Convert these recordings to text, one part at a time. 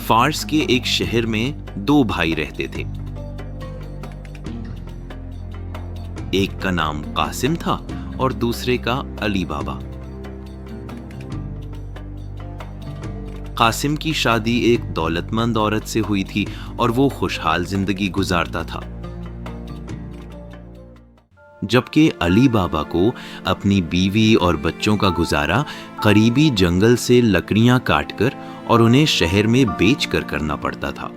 فارس کے ایک شہر میں دو بھائی رہتے تھے. ایک کا نام قاسم تھا اور دوسرے کا علی بابا. قاسم کی شادی ایک دولت مند عورت سے ہوئی تھی اور وہ خوشحال زندگی گزارتا تھا، جبکہ علی بابا کو اپنی بیوی اور بچوں کا گزارا قریبی جنگل سے لکڑیاں کاٹ کر اور انہیں شہر میں بیچ کر کرنا پڑتا تھا.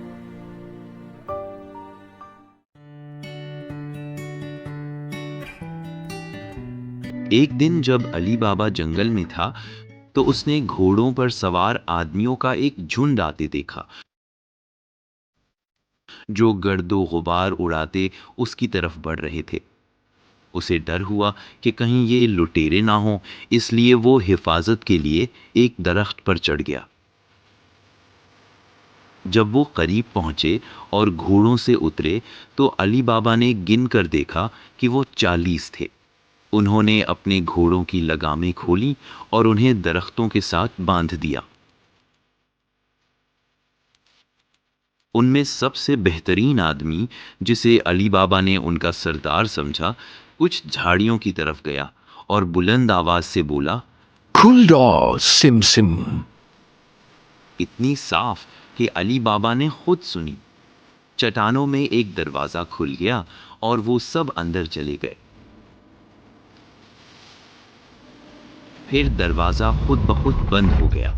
ایک دن جب علی بابا جنگل میں تھا تو اس نے گھوڑوں پر سوار آدمیوں کا ایک جھنڈ آتے دیکھا جو گرد و غبار اڑاتے اس کی طرف بڑھ رہے تھے. اسے ڈر ہوا کہ کہیں یہ لٹیرے نہ ہوں، اس لیے وہ حفاظت کے لیے ایک درخت پر چڑھ گیا. جب وہ قریب پہنچے اور گھوڑوں سے اترے تو علی بابا نے گن کر دیکھا کہ وہ 40 تھے. انہوں نے اپنے گھوڑوں کی لگامیں کھولیں اور انہیں درختوں کے ساتھ باندھ دیا. ان میں سب سے بہترین آدمی، جسے علی بابا نے ان کا سردار سمجھا، کچھ جھاڑیوں کی طرف گیا اور بلند آواز سے بولا، کھل جاؤ سم سم. اتنی صاف کہ علی بابا نے خود سنی. چٹانوں میں ایک دروازہ کھل گیا اور وہ سب اندر چلے گئے. پھر دروازہ خود بخود بند ہو گیا.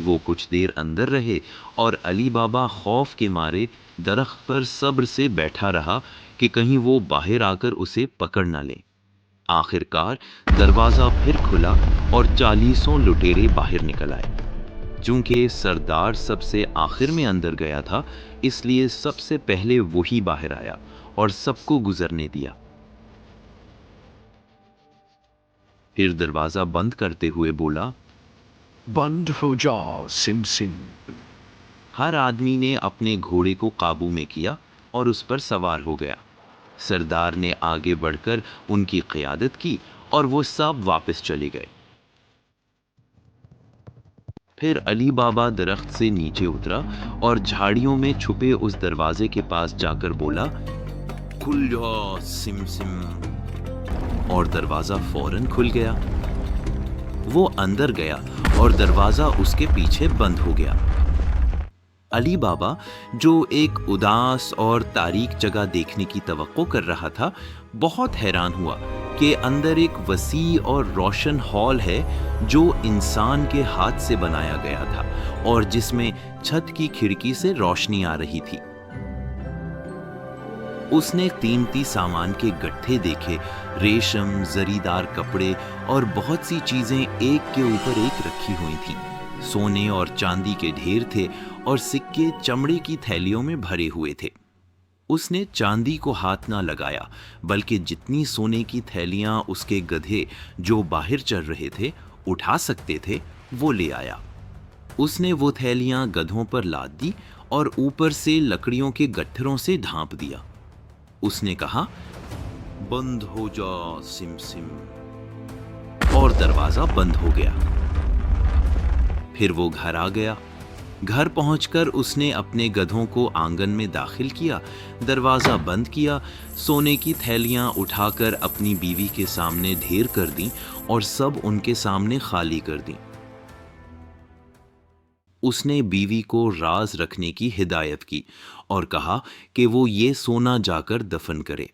وہ کچھ دیر اندر رہے اور علی بابا خوف کے مارے درخت پر صبر سے بیٹھا رہا کہ کہیں وہ باہر آ کر اسے پکڑ نہ لیں. آخر کار دروازہ پھر کھلا اور 40 لٹیرے باہر نکل آئے. چونکہ سردار سب سے آخر میں اندر گیا تھا، اس لیے سب سے پہلے وہی باہر آیا اور سب کو گزرنے دیا. پھر دروازہ بند کرتے ہوئے بولا، بند ہو جاؤ سم سم. ہر آدمی نے اپنے گھوڑے کو قابو میں کیا اور اس پر سوار ہو گیا. سردار نے آگے بڑھ کر ان کی قیادت کی اور وہ سب واپس چلے گئے. پھر علی بابا درخت سے نیچے اترا اور جھاڑیوں میں چھپے اس دروازے کے پاس جا کر بولا، کھل جا سم سم. اور دروازہ فوراً کھل گیا. وہ اندر گیا اور دروازہ اس کے پیچھے بند ہو گیا. علی بابا، جو ایک اداس اور تاریک جگہ دیکھنے کی توقع کر رہا تھا، بہت حیران ہوا کہ اندر ایک وسیع اور روشن ہال ہے جو انسان کے ہاتھ سے بنایا گیا تھا اور جس میں چھت کی کھڑکی سے روشنی آ رہی تھی. اس نے قیمتی سامان کے گٹھے دیکھے، ریشم، زری دار کپڑے اور بہت سی چیزیں ایک کے اوپر ایک رکھی ہوئی تھیں. سونے اور چاندی کے ڈھیر تھے اور سکے چمڑے کی تھیلیوں میں بھرے ہوئے تھے. اس نے چاندی کو ہاتھ نہ لگایا بلکہ جتنی سونے کی تھیلیاں اس کے گدھے جو باہر چل رہے تھے اٹھا سکتے تھے وہ لے آیا. اس نے وہ تھیلیاں گدھوں پر لاد دی اور اوپر سے لکڑیوں کے گٹھروں سے ڈھانپ دیا. اس نے کہا، بند ہو جا سم سم. اور دروازہ بند ہو گیا. پھر وہ گھر آ گیا. گھر پہنچ کر اس نے اپنے گدھوں کو آنگن میں داخل کیا، دروازہ بند کیا، سونے کی تھیلیاں اٹھا کر اپنی بیوی کے سامنے ڈھیر کر دیں اور سب ان کے سامنے خالی کر دیں. اس نے بیوی کو راز رکھنے کی ہدایت کی اور کہا کہ وہ یہ سونا جا کر دفن کرے.